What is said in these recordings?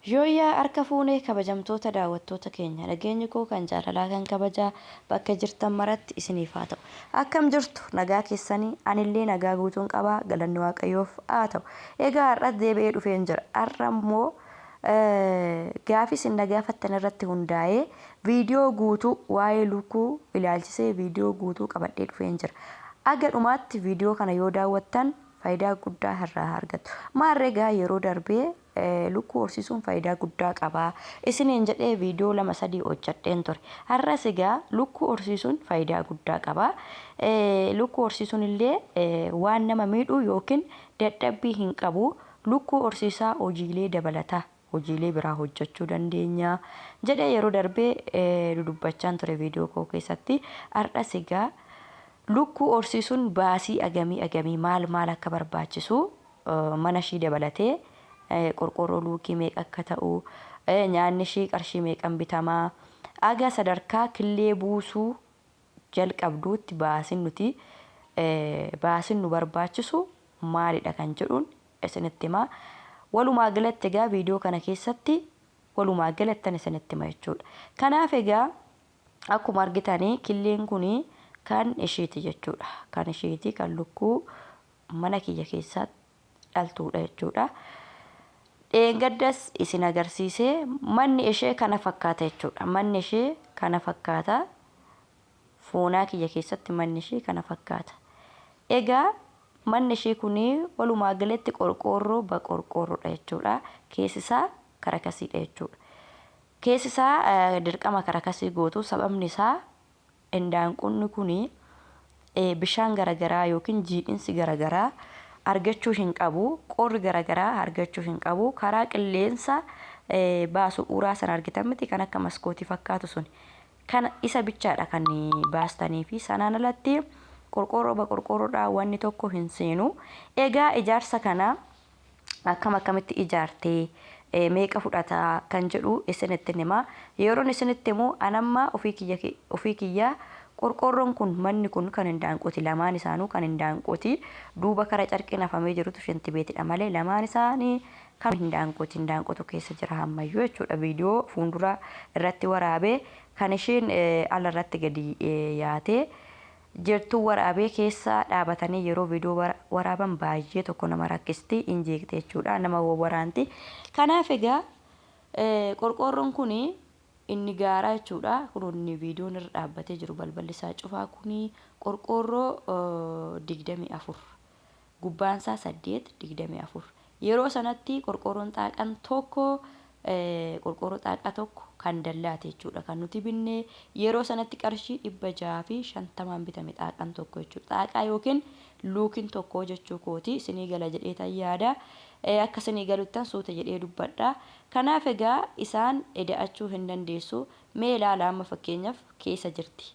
Jooyyaa harka fuunee kabajamtoota daawwattoota keenya nageenyi koo kan jaalalaa kan kabajaa bakka jirtan maratti isiniif haa ta'u. Akkam jirtu nagaa keessanii anillee nagaa guutuun qabaa galanni waaqayyoof haa ta'u. Egaa har'a deebi'ee dhufeen jira. Har'a immoo gaafii isin na gaafattan irratti hundaa'ee viidiyoo guutuu waa'ee lukkuu ilaalchisee viidiyoo guutuu qabadhee dhufeen jira. Aga dhumaatti viidiyoo kana yoo daawwattan faayidaa guddaa irraa argattu. Maarreegaa yeroo darbee lukkuu horsiisuun faayidaa guddaa qaba. Isiniin jedhee viidiyoo 2-3 hojjedheen ture. Har'as egaa lukkuu horsiisuun faayidaa guddaa qaba. Lukkuu horsiisuun illee waan nama miidhuu yookiin dadhabbii hin qabu. Lukkuu horsiisaa hojiilee dabalataa hojiilee biraa hojjechuu dandeenya jedhee yeroo darbee dudubbachaan ture viidiyoo koo keessatti. Har'as egaa lukkuu horsiisuun baasii agamii maal akka barbaachisu mana ishii dabalatee qorqorroo luukii meeqa akka ta'u nyaanni ishii qarshii meeqan bitamaa aga sadarkaa killee buusuu jalqabduutti baasin nu barbaachisu maalidha kan jedhuun isinitti himaa. Walumaa galatti egaa viidiyoo kana keessatti walumaa galattan isinitti hima jechuudha. Kanaaf egaa akkuma argitanii killeen kunii kan isheeti jechuudha. Kan isheeti kan lukkuu mana kiyya keessatti dhaltuudha jechuudha. Gaddas isin agarsiisee manni ishee kana fakkaata jechuudha. Manni ishee kana fakkaata. Foonaa kiyya keessatti manni ishee kana fakkaata. Egaa manni ishee kunii walumaa galatti qorqorroo baqorqorroodha jechuudha. Keessisaa karakasiidha jechuudha. Keessisaa dirqama karakasii gootu sababni isaa indaanqonni kunii bishaan garagaraa yookiin jiidhinsi garagaraa argachuu hin qabu. Qorri garagaraa argachuu hin qabu. Karaa qilleensa baasu uraa san argitan miti kan akka maskootii fakkaatu sun. Kana isa bichaadha kan baastanii fi sanaan alatti qorqorroo baqorqorroodhaa wanni tokko hin seenu. Egaa ijaarsa kana akkamitti ijaartee meeqa fudhataa kan jedhu isinitti himaa. Yeroon isinitti himu anamma ofii kiyyaa qorqorroon kun manni kun kan indaanqooti. Lamaan isaanuu kan indaanqooti. Duuba kara carqii nafamee jirutu shentibeetidha malee lamaan isaanii kan indaanqooti. Indaanqotu keessa jira hammayyuu jechuudha. Viidiyoo fuuldura irratti waraabee kan isheen ala irratti gadi yaatee jirtuu waraabee keessa dhaabatanii yeroo viidiyoo waraaban baay'ee tokko nama rakkisti hin jeeqte jechuudha. Nama waraanti. Kanaaf egaa qorqorroon kunii inni gaaraa jechuudha. Kun inni viidiyoon irra dhaabbatee jiru balballi isaa cufaa kunii qorqorroo 24 gubbaan isaa 8-24. Yeroo sanatti qorqorroon xaaqan tokko qorqorroo xaaqa tokko kan dallaate jechuudha. Kan nuti binne yeroo sanatti qarshii 650 bitame xaaqan tokko jechuudha. Xaaqaa yookiin luukiin tokko jechuu kooti isinii gala jedhee tan yaada. Akka isinii galuttan suuta jedhee dubbadha. Kanaaf egaa isaan eda'achuu hin dandeessu. Mee ilaalaa amma fakkeenyaaf keessa jirti.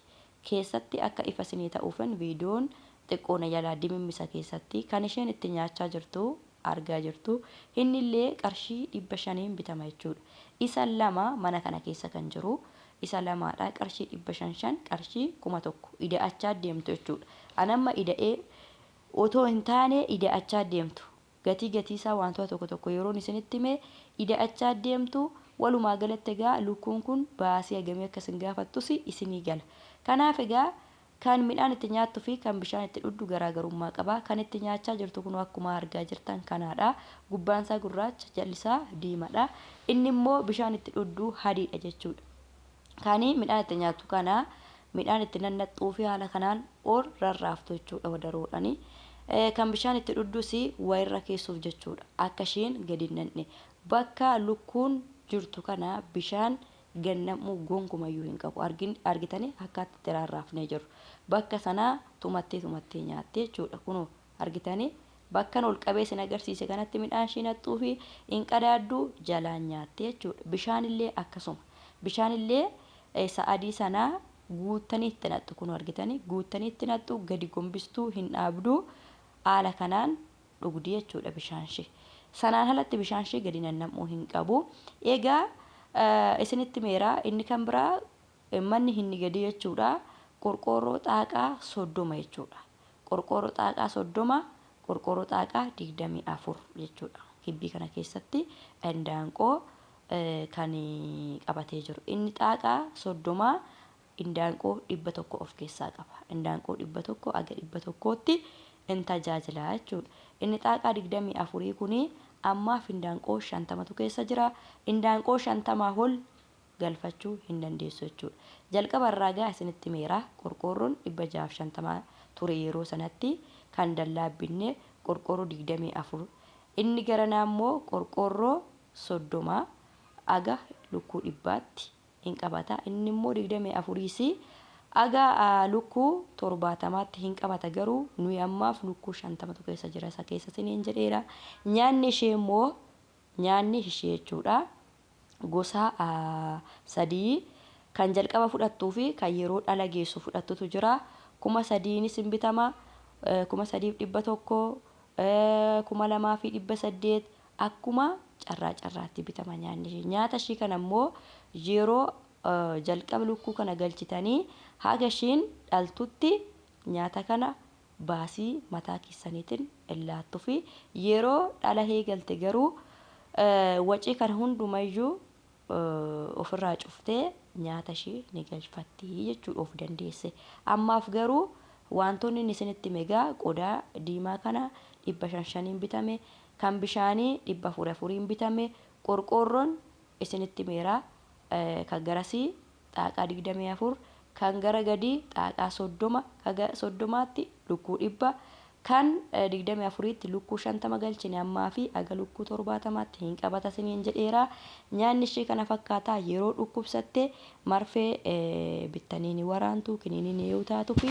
Keessatti akka ifa isinii ta'uufin viidiyoon xiqqoona jalaa dimimmisa keessatti kan isheen itti nyaachaa jirtu argaa jirtu. Innillee qarshii 500 bitama jechuudha. Isa lama mana kana keessa kan jiru. Isa lamaadha qarshii 500 qarshii 1000 ida'achaa deemtu jechuudha. Anamma ida'ee otoo hin taane ida'achaa deemtu. Gatii isaa wantoota tokko yeroon isinitti himee ida'achaa deemtu. Walumaa galatti egaa lukkuun kun baasii agamii akkasin gaafattus isinii gala. Kanaaf egaa kan midhaan itti nyaattuu fi kan bishaan itti dhudhu garaagarummaa qaba. Kan itti nyaachaa jirtu kun akkuma argaa jirtan kanaadha. Gubbaan isaa gurraacha, jalli isaa diimaadha. Inni immoo bishaan itti dhudhu hadiidha jechuudha. Kani midhaan itti nyaattu kana midhaan itti nannaxxuu fi haala kanaan rarraaftu jechuudha wadaroodhani. Kan bishaan itti dhudhus wayirra keessuuf jechuudha. Akka isheen gadi nanne bakka lukkuun jirtu kana bishaan gannamuu gonkumayyuu hin qabu. Argitanii akkaatti itti rarraafnee jiru. Bakka sanaa tumattee nyaattee jechuudha. Kunoo argitanii bakka ol qabee isin agarsiise kanatti midhaan ishee naxxuu fi hin qadaaddu jalaan nyaattee jechuudha. Bishaanillee akkasuma. Bishaanillee sa'adii sanaa guuttanii itti naxxu. Kunoo argitanii guuttanii itti naxxu gadi gombistuu hin dhaabdu. Haala kanaan dhugdii jechuudha bishaan ishee. Sanaan alatti bishaan ishee gadi nannamuu hin qabu. Egaa isinitti meeraa inni kan biraa manni inni gadi jechuudha. Qorqorroo xaaqaa 30 jechuudha. Qorqorroo xaaqaa 30, qorqorroo xaaqaa 24 jechuudha. Gibbii kana keessatti indaanqoo kan qabatee jiru. Inni xaaqaa 30 indaanqoo 100 of keessaa qaba. Indaanqoo 100 aga 100tti in tajaajila jechuudha. Inni xaaqaa 24 kuni ammaaf indaanqoo 50tu keessa jira. Indaanqoo 50 ol galfachuu hin dandeessu jechuudha. Jalqaba irraa gaa isinitti meera qorqoorroon 650 ture yeroo sanatti kan dallaabbinne qorqoorroo 24. Inni garanaa immoo qorqoorroo 30 aga lukkuu 100tti hin qabata. Inni immoo 24 aga lukkuu 70tti hin qabata. Garuu nuyi ammaaf lukkuu 50tu keessa jira. Isa keessa siniin jedheera. Nyaanni ishee immoo nyaanni ishee jechuudha gosa 3 kan jalqaba fudhattuu fi kan yeroo dhala geessu fudhattutu jira. 3,000nis hin bitama. 3,100 2,800 akkuma carraatti bitama nyaanni ishee. Nyaata ishee kana immoo yeroo jalqaba lukkuu kana galchitanii haga ishiin dhaltutti nyaata kana baasii mataa keessaniitiin illaattuu fi yeroo dhala eegalte garuu wacii kana hundumayyuu ofirraa cuftee nyaata ishee ni galfatti jechuudha of dandeesse. Ammaaf garuu wantoonni inni isinitti meegaa qodaa diimaa kana 500 bitame, kan bishaanii 400 bitame, qorqoorroon isinitti meera kan garasii xaaqaa 24, kan gara gadii xaaqaa 30, kaga 30tti lukkuu 100, kan 24tti lukkuu 50 galchine ammaa fi aga lukkuu 70tti hin qabata siniin jedheera. Nyaanni ishee kana fakkaataa yeroo dhukkubsatte marfee bittanii ni waraantu kiniinii ni yoo taatu fi